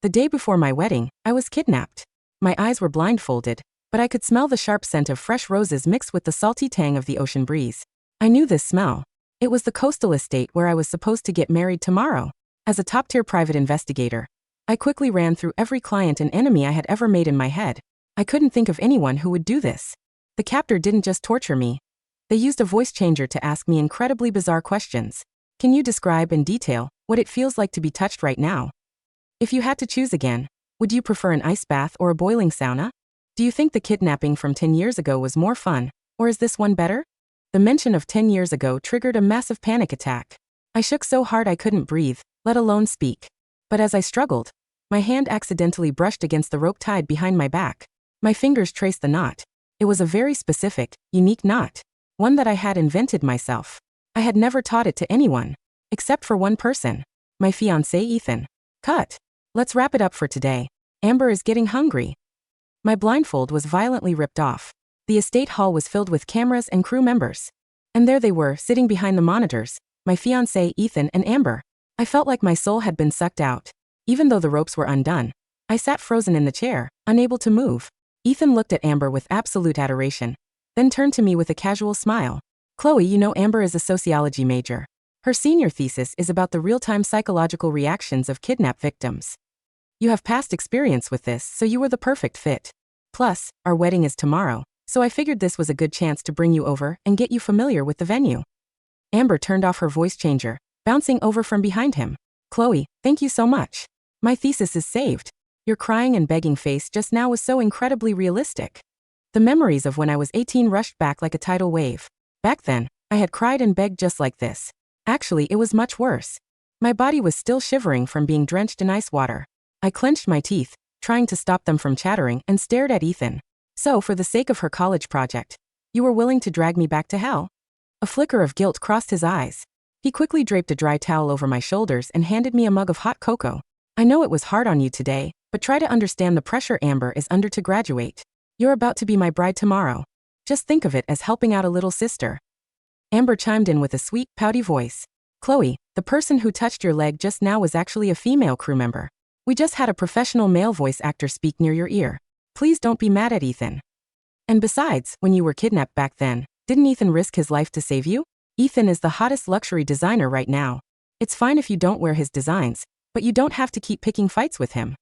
The day before my wedding, I was kidnapped. My eyes were blindfolded, but I could smell the sharp scent of fresh roses mixed with the salty tang of the ocean breeze. I knew this smell. It was the coastal estate where I was supposed to get married tomorrow. As a top-tier private investigator, I quickly ran through every client and enemy I had ever made in my head. I couldn't think of anyone who would do this. The captor didn't just torture me. They used a voice changer to ask me incredibly bizarre questions. Can you describe in detail what it feels like to be touched right now? If you had to choose again, would you prefer an ice bath or a boiling sauna? Do you think the kidnapping from 10 years ago was more fun, or is this one better? The mention of 10 years ago triggered a massive panic attack. I shook so hard I couldn't breathe, let alone speak. But as I struggled, my hand accidentally brushed against the rope tied behind my back. My fingers traced the knot. It was a very specific, unique knot. One that I had invented myself. I had never taught it to anyone. Except for one person. My fiancé Ethan. Cut. Let's wrap it up for today. Amber is getting hungry. My blindfold was violently ripped off. The estate hall was filled with cameras and crew members. And there they were, sitting behind the monitors, my fiancé Ethan and Amber. I felt like my soul had been sucked out. Even though the ropes were undone, I sat frozen in the chair, unable to move. Ethan looked at Amber with absolute adoration, then turned to me with a casual smile. Chloe, you know Amber is a sociology major. Her senior thesis is about the real-time psychological reactions of kidnapped victims. You have past experience with this, so you were the perfect fit. Plus, our wedding is tomorrow, so I figured this was a good chance to bring you over and get you familiar with the venue. Amber turned off her voice changer, bouncing over from behind him. Chloe, thank you so much. My thesis is saved. Your crying and begging face just now was so incredibly realistic. The memories of when I was 18 rushed back like a tidal wave. Back then, I had cried and begged just like this. Actually, it was much worse. My body was still shivering from being drenched in ice water. I clenched my teeth, trying to stop them from chattering, and stared at Ethan. So, for the sake of her college project, you were willing to drag me back to hell? A flicker of guilt crossed his eyes. He quickly draped a dry towel over my shoulders and handed me a mug of hot cocoa. I know it was hard on you today, but try to understand the pressure Amber is under to graduate. You're about to be my bride tomorrow. Just think of it as helping out a little sister. Amber chimed in with a sweet, pouty voice. Chloe, the person who touched your leg just now was actually a female crew member. We just had a professional male voice actor speak near your ear. Please don't be mad at Ethan. And besides, when you were kidnapped back then, didn't Ethan risk his life to save you? Ethan is the hottest luxury designer right now. It's fine if you don't wear his designs, but you don't have to keep picking fights with him.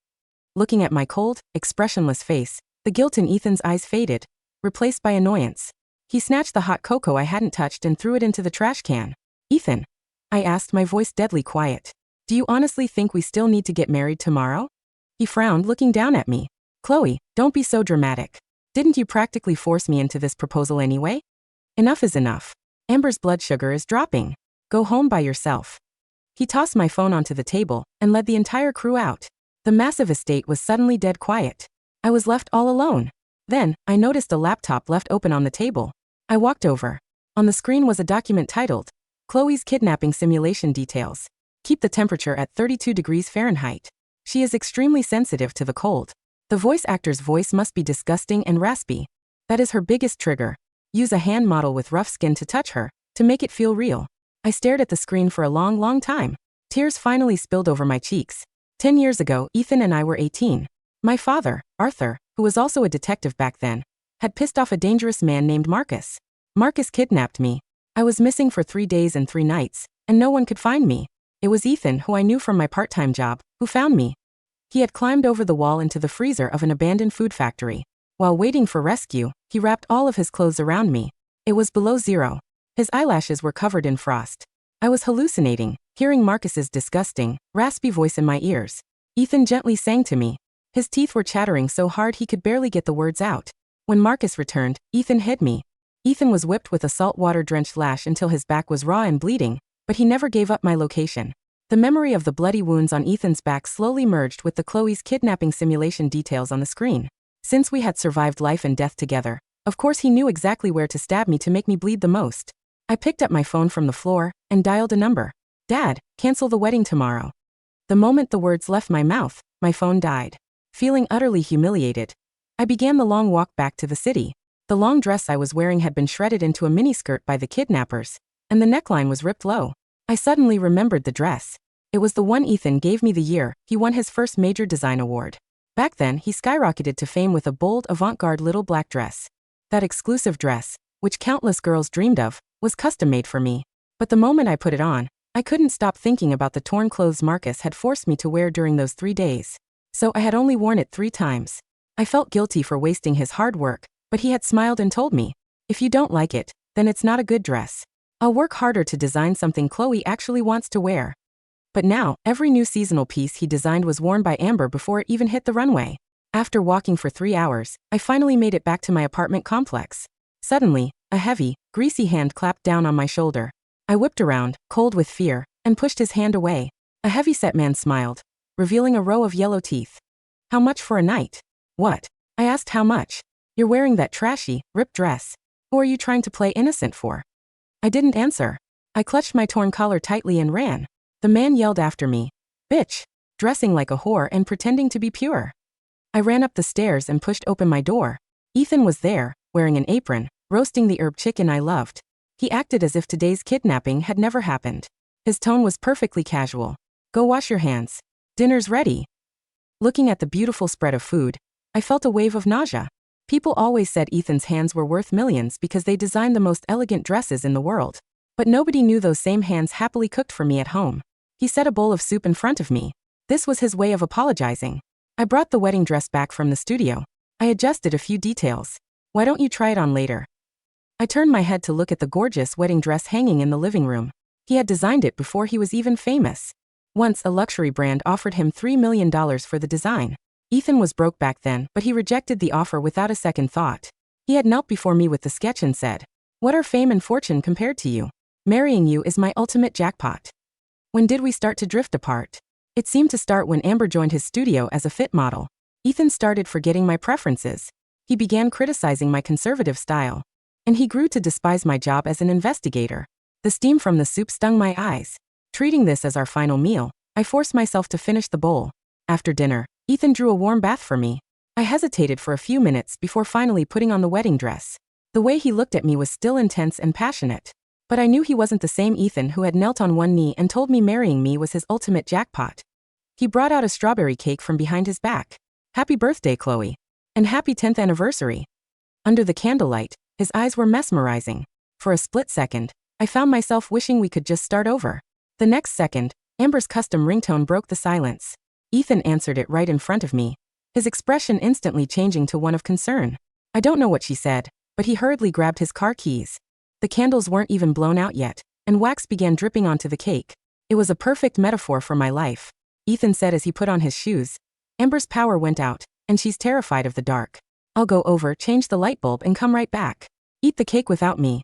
Looking at my cold, expressionless face, the guilt in Ethan's eyes faded, replaced by annoyance. He snatched the hot cocoa I hadn't touched and threw it into the trash can. Ethan, I asked, my voice deadly quiet. Do you honestly think we still need to get married tomorrow? He frowned, looking down at me. Chloe, don't be so dramatic. Didn't you practically force me into this proposal anyway? Enough is enough. Amber's blood sugar is dropping. Go home by yourself. He tossed my phone onto the table and led the entire crew out. The massive estate was suddenly dead quiet. I was left all alone. Then, I noticed a laptop left open on the table. I walked over. On the screen was a document titled, Chloe's Kidnapping Simulation Details. Keep the temperature at 32 degrees Fahrenheit. She is extremely sensitive to the cold. The voice actor's voice must be disgusting and raspy. That is her biggest trigger. Use a hand model with rough skin to touch her, to make it feel real. I stared at the screen for a long time. Tears finally spilled over my cheeks. 10 years ago, Ethan and I were 18. My father, Arthur, who was also a detective back then, had pissed off a dangerous man named Marcus. Marcus kidnapped me. I was missing for 3 days and 3 nights, and no one could find me. It was Ethan, who I knew from my part-time job, who found me. He had climbed over the wall into the freezer of an abandoned food factory. While waiting for rescue, he wrapped all of his clothes around me. It was below zero. His eyelashes were covered in frost. I was hallucinating, hearing Marcus's disgusting, raspy voice in my ears. Ethan gently sang to me. His teeth were chattering so hard he could barely get the words out. When Marcus returned, Ethan hid me. Ethan was whipped with a salt-water-drenched lash until his back was raw and bleeding, but he never gave up my location. The memory of the bloody wounds on Ethan's back slowly merged with the Chloe's kidnapping simulation details on the screen. Since we had survived life and death together, of course he knew exactly where to stab me to make me bleed the most. I picked up my phone from the floor and dialed a number. Dad, cancel the wedding tomorrow. The moment the words left my mouth, my phone died. Feeling utterly humiliated, I began the long walk back to the city. The long dress I was wearing had been shredded into a miniskirt by the kidnappers, and the neckline was ripped low. I suddenly remembered the dress. It was the one Ethan gave me the year he won his first major design award. Back then, he skyrocketed to fame with a bold, avant-garde little black dress. That exclusive dress, which countless girls dreamed of, was custom-made for me. But the moment I put it on, I couldn't stop thinking about the torn clothes Marcus had forced me to wear during those 3 days. So I had only worn it 3 times. I felt guilty for wasting his hard work, but he had smiled and told me, "If you don't like it, then it's not a good dress. I'll work harder to design something Chloe actually wants to wear." But now, every new seasonal piece he designed was worn by Amber before it even hit the runway. After walking for 3 hours, I finally made it back to my apartment complex. Suddenly, a heavy, greasy hand clapped down on my shoulder. I whipped around, cold with fear, and pushed his hand away. A heavy-set man smiled, revealing a row of yellow teeth. "How much for a night?" "What?" I asked. "How much? You're wearing that trashy, ripped dress. Who are you trying to play innocent for?" I didn't answer. I clutched my torn collar tightly and ran. The man yelled after me, "Bitch!" dressing like a whore and pretending to be pure. I ran up the stairs and pushed open my door. Ethan was there, wearing an apron, roasting the herb chicken I loved. He acted as if today's kidnapping had never happened. His tone was perfectly casual. "Go wash your hands. Dinner's ready." Looking at the beautiful spread of food, I felt a wave of nausea. People always said Ethan's hands were worth millions because they designed the most elegant dresses in the world. But nobody knew those same hands happily cooked for me at home. He set a bowl of soup in front of me. This was his way of apologizing. I brought the wedding dress back from the studio. I adjusted a few details. "Why don't you try it on later?" I turned my head to look at the gorgeous wedding dress hanging in the living room. He had designed it before he was even famous. Once a luxury brand offered him $3 million for the design. Ethan was broke back then, but he rejected the offer without a second thought. He had knelt before me with the sketch and said, "What are fame and fortune compared to you? Marrying you is my ultimate jackpot." When did we start to drift apart? It seemed to start when Amber joined his studio as a fit model. Ethan started forgetting my preferences. He began criticizing my conservative style. And he grew to despise my job as an investigator. The steam from the soup stung my eyes. Treating this as our final meal, I forced myself to finish the bowl. After dinner, Ethan drew a warm bath for me. I hesitated for a few minutes before finally putting on the wedding dress. The way he looked at me was still intense and passionate. But I knew he wasn't the same Ethan who had knelt on one knee and told me marrying me was his ultimate jackpot. He brought out a strawberry cake from behind his back. "Happy birthday, Chloe. And happy 10th anniversary." Under the candlelight, his eyes were mesmerizing. For a split second, I found myself wishing we could just start over. The next second, Amber's custom ringtone broke the silence. Ethan answered it right in front of me, his expression instantly changing to one of concern. I don't know what she said, but he hurriedly grabbed his car keys. The candles weren't even blown out yet, and wax began dripping onto the cake. It was a perfect metaphor for my life. Ethan said as he put on his shoes, "Amber's power went out, and she's terrified of the dark. I'll go over, change the light bulb, and come right back. Eat the cake without me."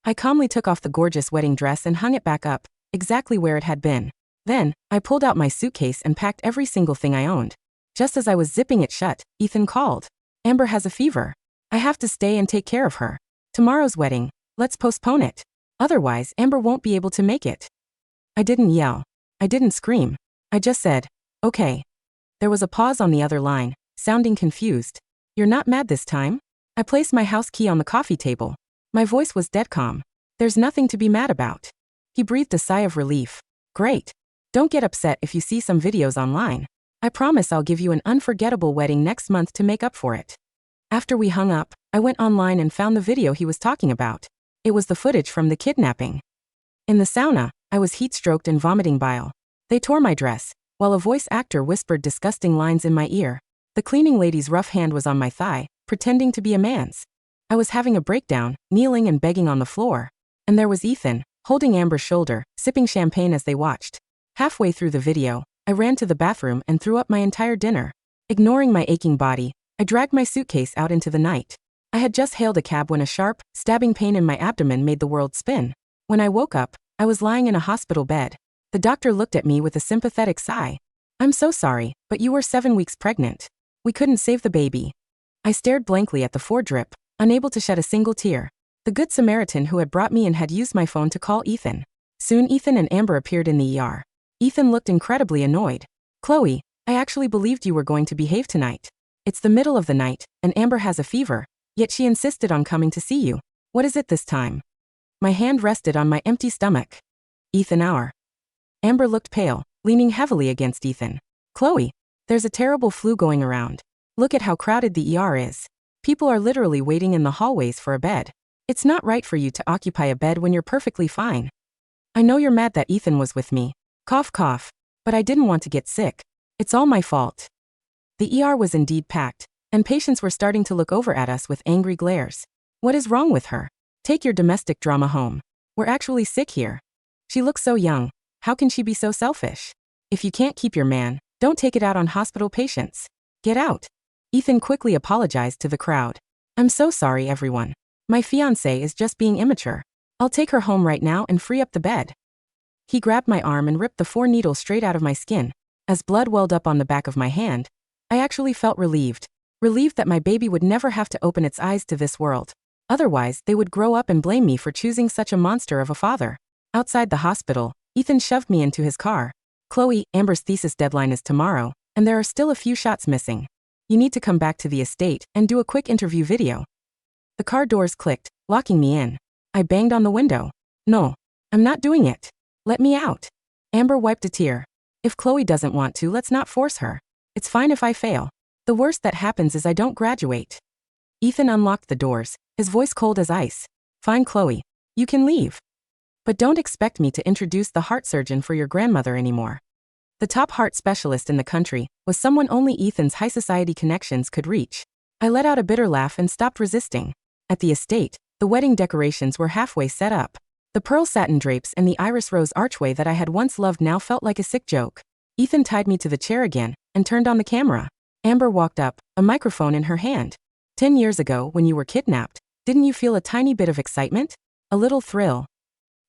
I calmly took off the gorgeous wedding dress and hung it back up, exactly where it had been. Then, I pulled out my suitcase and packed every single thing I owned. Just as I was zipping it shut, Ethan called. "Amber has a fever. I have to stay and take care of her. Tomorrow's wedding. Let's postpone it. Otherwise, Amber won't be able to make it." I didn't yell. I didn't scream. I just said, "Okay." There was a pause on the other line, sounding confused. "You're not mad this time?" I placed my house key on the coffee table. My voice was dead calm. "There's nothing to be mad about." He breathed a sigh of relief. "Great. Don't get upset if you see some videos online. I promise I'll give you an unforgettable wedding next month to make up for it." After we hung up, I went online and found the video he was talking about. It was the footage from the kidnapping. In the sauna, I was heat-stroked and vomiting bile. They tore my dress, while a voice actor whispered disgusting lines in my ear. The cleaning lady's rough hand was on my thigh, pretending to be a man's. I was having a breakdown, kneeling and begging on the floor. And there was Ethan, holding Amber's shoulder, sipping champagne as they watched. Halfway through the video, I ran to the bathroom and threw up my entire dinner. Ignoring my aching body, I dragged my suitcase out into the night. I had just hailed a cab when a sharp, stabbing pain in my abdomen made the world spin. When I woke up, I was lying in a hospital bed. The doctor looked at me with a sympathetic sigh. "I'm so sorry, but you were 7 weeks pregnant. We couldn't save the baby." I stared blankly at the foredrip, unable to shed a single tear. The Good Samaritan who had brought me in had used my phone to call Ethan. Soon Ethan and Amber appeared in the ER. Ethan looked incredibly annoyed. "Chloe, I actually believed you were going to behave tonight. It's the middle of the night, and Amber has a fever, yet she insisted on coming to see you. What is it this time?" My hand rested on my empty stomach. "Ethan, our." Amber looked pale, leaning heavily against Ethan. Chloe, there's a terrible flu going around. Look at how crowded the ER is. People are literally waiting in the hallways for a bed. It's not right for you to occupy a bed when you're perfectly fine. I know you're mad that Ethan was with me. Cough, cough. But I didn't want to get sick. It's all my fault. The ER was indeed packed, and patients were starting to look over at us with angry glares. What is wrong with her? Take your domestic drama home. We're actually sick here. She looks so young. How can she be so selfish? If you can't keep your man, don't take it out on hospital patients. Get out. Ethan quickly apologized to the crowd. I'm so sorry, everyone. My fiancé is just being immature. I'll take her home right now and free up the bed. He grabbed my arm and ripped the 4 needles straight out of my skin. As blood welled up on the back of my hand, I actually felt relieved. Relieved that my baby would never have to open its eyes to this world. Otherwise, they would grow up and blame me for choosing such a monster of a father. Outside the hospital, Ethan shoved me into his car. Chloe, Amber's thesis deadline is tomorrow, and there are still a few shots missing. You need to come back to the estate and do a quick interview video. The car doors clicked, locking me in. I banged on the window. No, I'm not doing it. Let me out. Amber wiped a tear. If Chloe doesn't want to, let's not force her. It's fine if I fail. The worst that happens is I don't graduate. Ethan unlocked the doors, his voice cold as ice. Fine, Chloe. You can leave. But don't expect me to introduce the heart surgeon for your grandmother anymore. The top heart specialist in the country was someone only Ethan's high society connections could reach. I let out a bitter laugh and stopped resisting. At the estate, the wedding decorations were halfway set up. The pearl satin drapes and the iris rose archway that I had once loved now felt like a sick joke. Ethan tied me to the chair again and turned on the camera. Amber walked up, a microphone in her hand. 10 years ago, when you were kidnapped, didn't you feel a tiny bit of excitement? A little thrill?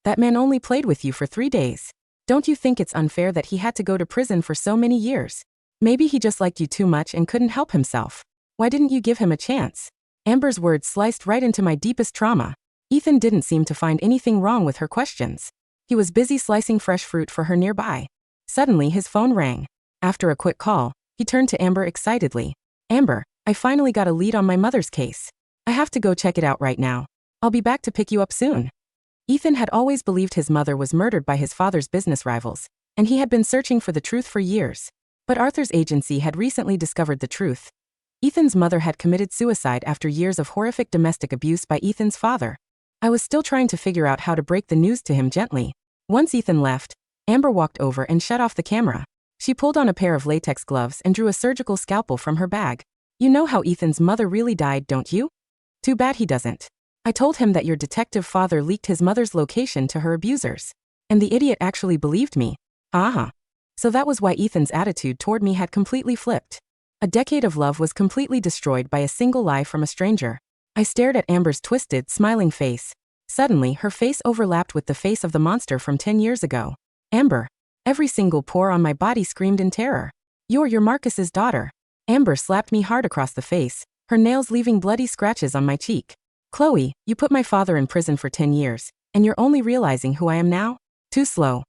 That man only played with you for 3 days. Don't you think it's unfair that he had to go to prison for so many years? Maybe he just liked you too much and couldn't help himself. Why didn't you give him a chance? Amber's words sliced right into my deepest trauma. Ethan didn't seem to find anything wrong with her questions. He was busy slicing fresh fruit for her nearby. Suddenly his phone rang. After a quick call, he turned to Amber excitedly. Amber, I finally got a lead on my mother's case. I have to go check it out right now. I'll be back to pick you up soon. Ethan had always believed his mother was murdered by his father's business rivals, and he had been searching for the truth for years. But Arthur's agency had recently discovered the truth. Ethan's mother had committed suicide after years of horrific domestic abuse by Ethan's father. I was still trying to figure out how to break the news to him gently. Once Ethan left, Amber walked over and shut off the camera. She pulled on a pair of latex gloves and drew a surgical scalpel from her bag. You know how Ethan's mother really died, don't you? Too bad he doesn't. I told him that your detective father leaked his mother's location to her abusers. And the idiot actually believed me. Aha. So that was why Ethan's attitude toward me had completely flipped. A decade of love was completely destroyed by a single lie from a stranger. I stared at Amber's twisted, smiling face. Suddenly, her face overlapped with the face of the monster from 10 years ago. Amber. Every single pore on my body screamed in terror. You're Marcus's daughter. Amber slapped me hard across the face, her nails leaving bloody scratches on my cheek. Chloe, you put my father in prison for 10 years, and you're only realizing who I am now? Too slow.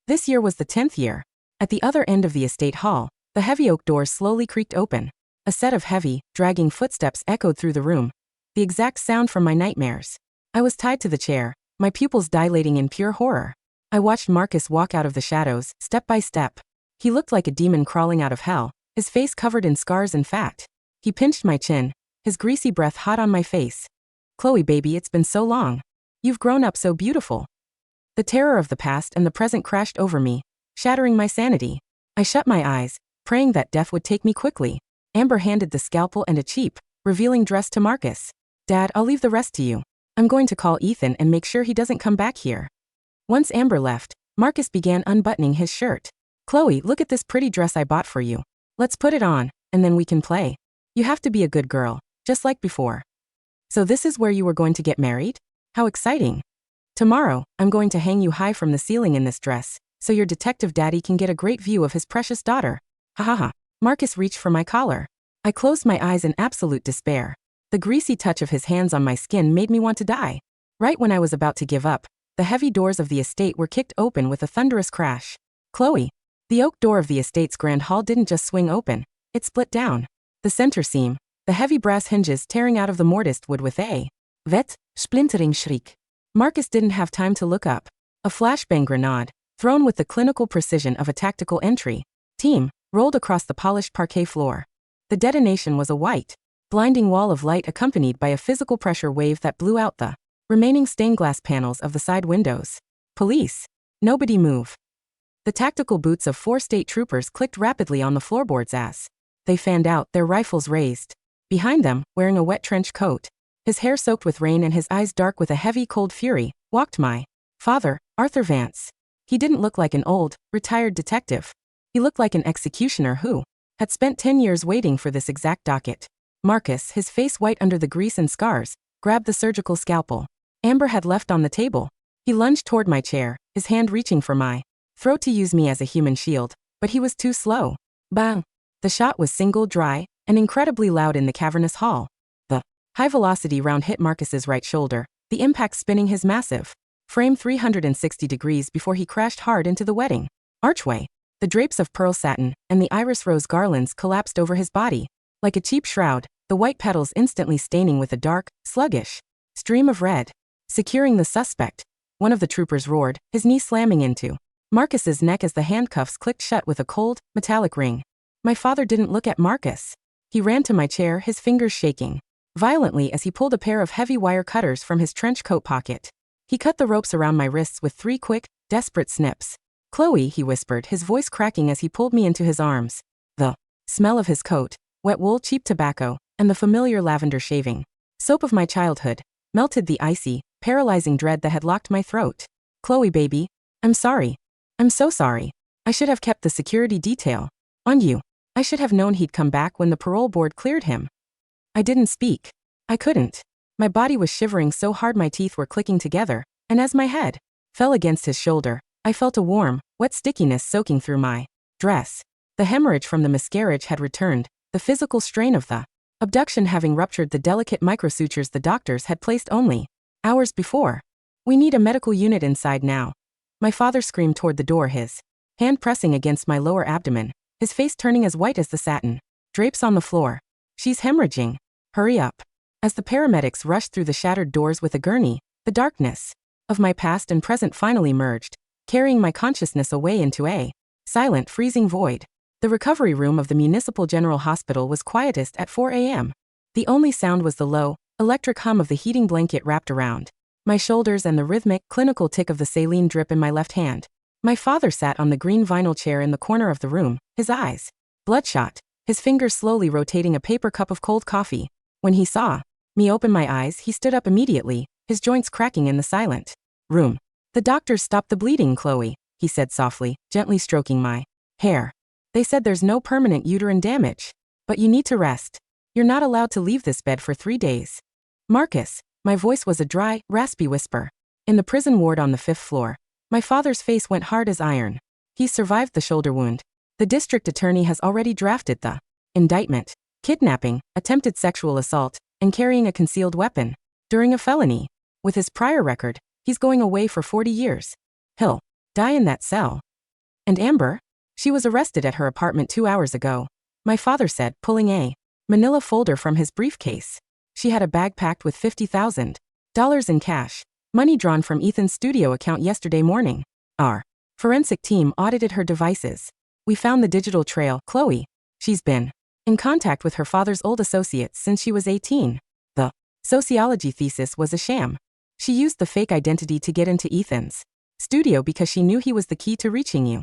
This year was the 10th year. At the other end of the estate hall, the heavy oak doors slowly creaked open. A set of heavy, dragging footsteps echoed through the room. The exact sound from my nightmares. I was tied to the chair, my pupils dilating in pure horror. I watched Marcus walk out of the shadows, step by step. He looked like a demon crawling out of hell, his face covered in scars and fat. He pinched my chin, his greasy breath hot on my face. Chloe, baby, it's been so long. You've grown up so beautiful. The terror of the past and the present crashed over me, shattering my sanity. I shut my eyes, praying that death would take me quickly. Amber handed the scalpel and a cheap, revealing dress to Marcus. Dad, I'll leave the rest to you. I'm going to call Ethan and make sure he doesn't come back here. Once Amber left, Marcus began unbuttoning his shirt. Chloe, look at this pretty dress I bought for you. Let's put it on, and then we can play. You have to be a good girl, just like before. So this is where you were going to get married? How exciting. Tomorrow, I'm going to hang you high from the ceiling in this dress, so your detective daddy can get a great view of his precious daughter. Ha ha ha. Marcus reached for my collar. I closed my eyes in absolute despair. The greasy touch of his hands on my skin made me want to die. Right when I was about to give up, the heavy doors of the estate were kicked open with a thunderous crash. Chloe. The oak door of the estate's grand hall didn't just swing open, it split down. The center seam, the heavy brass hinges tearing out of the mortised wood with a splintering shriek. Marcus didn't have time to look up. A flashbang grenade, thrown with the clinical precision of a tactical entry team, rolled across the polished parquet floor. The detonation was a white, blinding wall of light accompanied by a physical pressure wave that blew out the remaining stained glass panels of the side windows. Police. Nobody move. The tactical boots of 4 state troopers clicked rapidly on the floorboards as they fanned out, their rifles raised. Behind them, wearing a wet trench coat, his hair soaked with rain and his eyes dark with a heavy cold fury, walked my father, Arthur Vance. He didn't look like an old, retired detective. He looked like an executioner who had spent 10 years waiting for this exact docket. Marcus, his face white under the grease and scars, grabbed the surgical scalpel Amber had left on the table. He lunged toward my chair, his hand reaching for my throat to use me as a human shield, but he was too slow. Bang! The shot was single, dry, and incredibly loud in the cavernous hall. The high-velocity round hit Marcus's right shoulder, the impact spinning his massive frame 360 degrees before he crashed hard into the wedding archway. The drapes of pearl satin and the iris rose garlands collapsed over his body. Like a cheap shroud, the white petals instantly staining with a dark, sluggish stream of red. Securing the suspect, one of the troopers roared, his knee slamming into Marcus's neck as the handcuffs clicked shut with a cold, metallic ring. My father didn't look at Marcus. He ran to my chair, his fingers shaking violently as he pulled a pair of heavy wire cutters from his trench coat pocket. He cut the ropes around my wrists with 3 quick, desperate snips. "Chloe," he whispered, his voice cracking as he pulled me into his arms. The smell of his coat, wet wool, cheap tobacco, and the familiar lavender shaving soap of my childhood melted the icy, paralyzing dread that had locked my throat. "Chloe, baby, I'm sorry. I'm so sorry. I should have kept the security detail on you. I should have known he'd come back when the parole board cleared him." I didn't speak. I couldn't. My body was shivering so hard my teeth were clicking together, and as my head fell against his shoulder, I felt a warm, wet stickiness soaking through my dress. The hemorrhage from the miscarriage had returned, the physical strain of the abduction having ruptured the delicate microsutures the doctors had placed only hours before. "We need a medical unit inside now." My father screamed toward the door, his hand pressing against my lower abdomen, his face turning as white as the satin drapes on the floor. "She's hemorrhaging. Hurry up." As the paramedics rushed through the shattered doors with a gurney, the darkness of my past and present finally merged, carrying my consciousness away into a silent, freezing void. The recovery room of the Municipal General Hospital was quietest at 4 a.m. The only sound was the low, electric hum of the heating blanket wrapped around my shoulders and the rhythmic, clinical tick of the saline drip in my left hand. My father sat on the green vinyl chair in the corner of the room, his eyes bloodshot, his fingers slowly rotating a paper cup of cold coffee. When he saw me open my eyes, he stood up immediately, his joints cracking in the silent room. "The doctors stopped the bleeding, Chloe," he said softly, gently stroking my hair. "They said there's no permanent uterine damage. But you need to rest. You're not allowed to leave this bed for 3 days. Marcus," my voice was a dry, raspy whisper. In the prison ward on the 5th floor, my father's face went hard as iron. "He's survived the shoulder wound. The district attorney has already drafted the indictment. Kidnapping, attempted sexual assault, and carrying a concealed weapon during a felony. With his prior record, he's going away for 40 years. He'll die in that cell." "And Amber? She was arrested at her apartment 2 hours ago," my father said, pulling a manila folder from his briefcase. "She had a bag packed with $50,000 in cash, money drawn from Ethan's studio account yesterday morning. Our forensic team audited her devices. We found the digital trail, Chloe. She's been in contact with her father's old associates since she was 18. The sociology thesis was a sham. She used the fake identity to get into Ethan's studio because she knew he was the key to reaching you."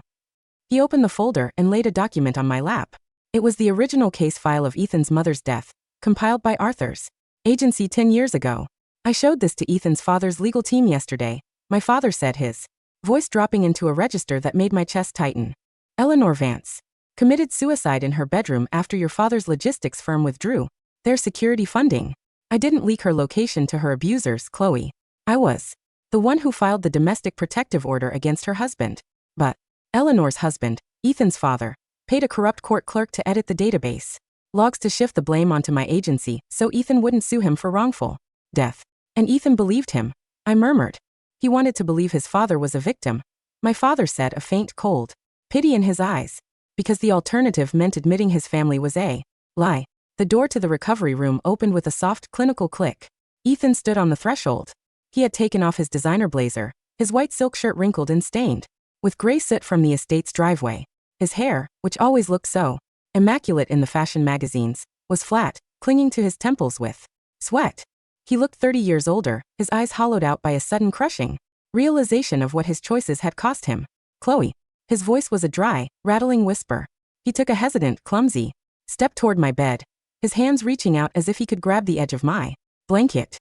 He opened the folder and laid a document on my lap. It was the original case file of Ethan's mother's death, compiled by Arthur's agency 10 years ago. "I showed this to Ethan's father's legal team yesterday," my father said, his voice dropping into a register that made my chest tighten. "Eleanor Vance committed suicide in her bedroom after your father's logistics firm withdrew their security funding. I didn't leak her location to her abusers, Chloe. I was the one who filed the domestic protective order against her husband. But Eleanor's husband, Ethan's father, paid a corrupt court clerk to edit the database logs to shift the blame onto my agency so Ethan wouldn't sue him for wrongful death. And Ethan believed him," I murmured. "He wanted to believe his father was a victim," my father said, a faint cold pity in his eyes, because the alternative meant admitting his family was a lie. The door to the recovery room opened with a soft, clinical click. Ethan stood on the threshold. He had taken off his designer blazer, his white silk shirt wrinkled and stained. with gray soot from the estate's driveway. His hair, which always looked so immaculate in the fashion magazines, was flat, clinging to his temples with sweat. He looked 30 years older, his eyes hollowed out by a sudden crushing realization of what his choices had cost him. Chloe. His voice was a dry, rattling whisper. He took a hesitant, clumsy step toward my bed, his hands reaching out as if he could grab the edge of my blanket.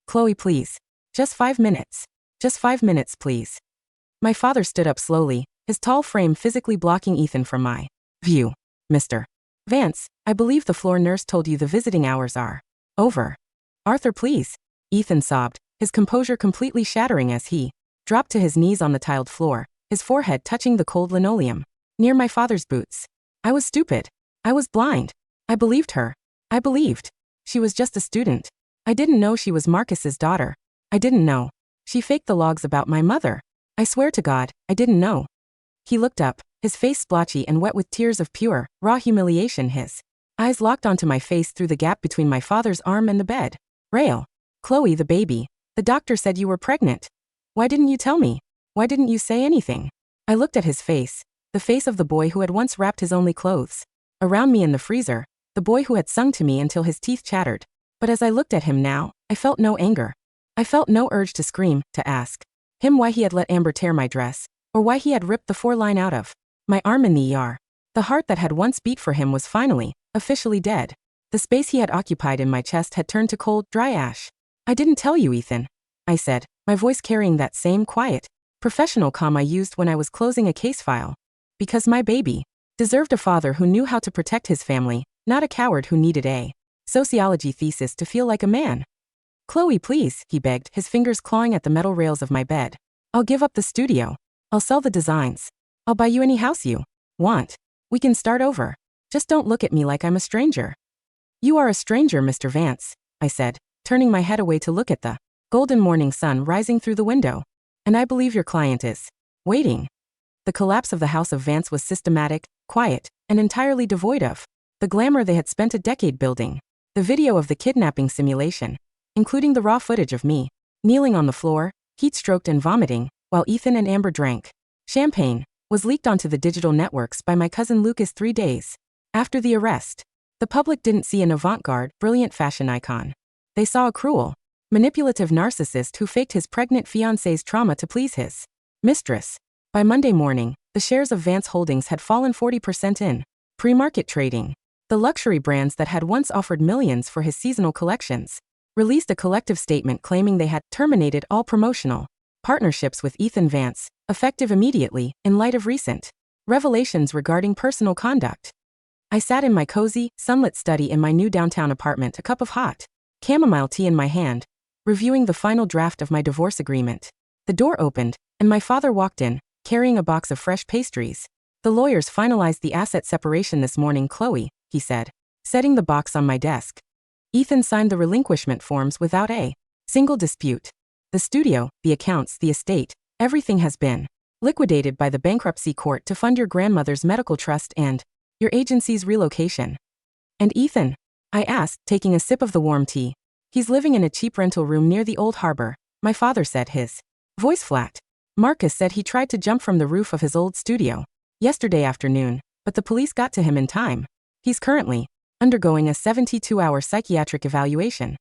Chloe, please. Just 5 minutes. Just 5 minutes, please. My father stood up slowly, his tall frame physically blocking Ethan from my view. Mr. Vance, I believe the floor nurse told you the visiting hours are over. Arthur, please. Ethan sobbed, his composure completely shattering as he dropped to his knees on the tiled floor, his forehead touching the cold linoleum near my father's boots. I was stupid. I was blind. I believed her. I believed she was just a student. I didn't know she was Marcus's daughter. I didn't know she faked the logs about my mother. I swear to God, I didn't know. He looked up, his face splotchy and wet with tears of pure, raw humiliation, his eyes locked onto my face through the gap between my father's arm and the bed rail. Chloe, the baby. The doctor said you were pregnant. Why didn't you tell me? Why didn't you say anything? I looked at his face, the face of the boy who had once wrapped his only clothes around me in the freezer, the boy who had sung to me until his teeth chattered. But as I looked at him now, I felt no anger. I felt no urge to scream, to ask him why he had let Amber tear my dress, or why he had ripped the 4-line out of my arm in the ER. The heart that had once beat for him was finally, officially dead. The space he had occupied in my chest had turned to cold, dry ash. I didn't tell you, Ethan, I said, my voice carrying that same quiet, professional calm I used when I was closing a case file. Because my baby deserved a father who knew how to protect his family, not a coward who needed a sociology thesis to feel like a man. Chloe, please, he begged, his fingers clawing at the metal rails of my bed. I'll give up the studio. I'll sell the designs. I'll buy you any house you want. We can start over. Just don't look at me like I'm a stranger. You are a stranger, Mr. Vance, I said, turning my head away to look at the golden morning sun rising through the window. And I believe your client is waiting. The collapse of the house of Vance was systematic, quiet, and entirely devoid of the glamour they had spent a decade building. The video of the kidnapping simulation, including the raw footage of me kneeling on the floor, heat-stroked and vomiting, while Ethan and Amber drank champagne, was leaked onto the digital networks by my cousin Lucas 3 days after the arrest. The public didn't see an avant-garde, brilliant fashion icon. They saw a cruel, manipulative narcissist who faked his pregnant fiancé's trauma to please his mistress. By Monday morning, the shares of Vance Holdings had fallen 40% in pre-market trading. The luxury brands that had once offered millions for his seasonal collections released a collective statement claiming they had terminated all promotional partnerships with Ethan Vance, effective immediately, in light of recent revelations regarding personal conduct. I sat in my cozy, sunlit study in my new downtown apartment, a cup of hot chamomile tea in my hand, reviewing the final draft of my divorce agreement. The door opened, and my father walked in, carrying a box of fresh pastries. The lawyers finalized the asset separation this morning, Chloe, he said, setting the box on my desk. Ethan signed the relinquishment forms without a single dispute. The studio, the accounts, the estate, everything has been liquidated by the bankruptcy court to fund your grandmother's medical trust and your agency's relocation. And Ethan? I asked, taking a sip of the warm tea. He's living in a cheap rental room near the old harbor, my father said, his voice flat. Marcus said he tried to jump from the roof of his old studio yesterday afternoon, but the police got to him in time. He's currently undergoing a 72-hour psychiatric evaluation.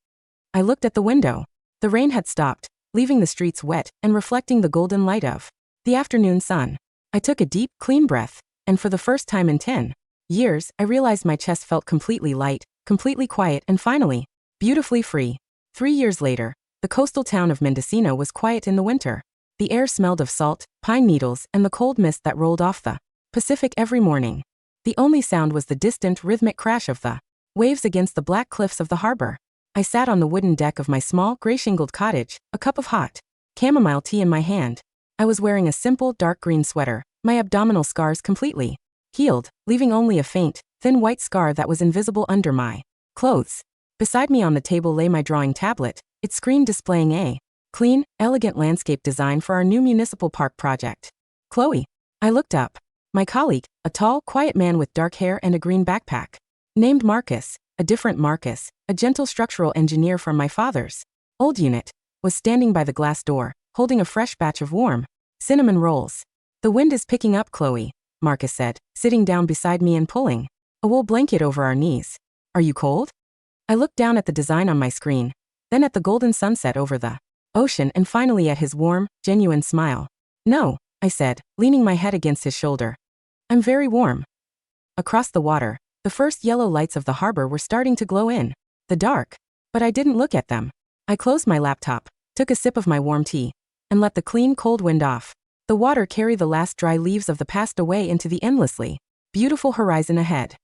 I looked at the window. The rain had stopped, leaving the streets wet and reflecting the golden light of the afternoon sun. I took a deep, clean breath, and for the first time in 10 years, I realized my chest felt completely light, completely quiet, and finally, beautifully free. 3 years later, the coastal town of Mendocino was quiet in the winter. The air smelled of salt, pine needles, and the cold mist that rolled off the Pacific every morning. The only sound was the distant, rhythmic crash of the waves against the black cliffs of the harbor. I sat on the wooden deck of my small, gray-shingled cottage, a cup of hot chamomile tea in my hand. I was wearing a simple, dark green sweater, my abdominal scars completely healed, leaving only a faint, thin white scar that was invisible under my clothes. Beside me on the table lay my drawing tablet, its screen displaying a clean, elegant landscape design for our new municipal park project. Chloe. I looked up. My colleague, a tall, quiet man with dark hair and a green backpack, named Marcus, a different Marcus, a gentle structural engineer from my father's old unit, was standing by the glass door, holding a fresh batch of warm cinnamon rolls. The wind is picking up, Chloe, Marcus said, sitting down beside me and pulling a wool blanket over our knees. Are you cold? I looked down at the design on my screen, then at the golden sunset over the ocean and finally at his warm, genuine smile. No, I said, leaning my head against his shoulder. I'm very warm. Across the water, the first yellow lights of the harbor were starting to glow in the dark. But I didn't look at them. I closed my laptop, took a sip of my warm tea, and let the clean, cold wind off. The water carried the last dry leaves of the past away into the endlessly beautiful horizon ahead.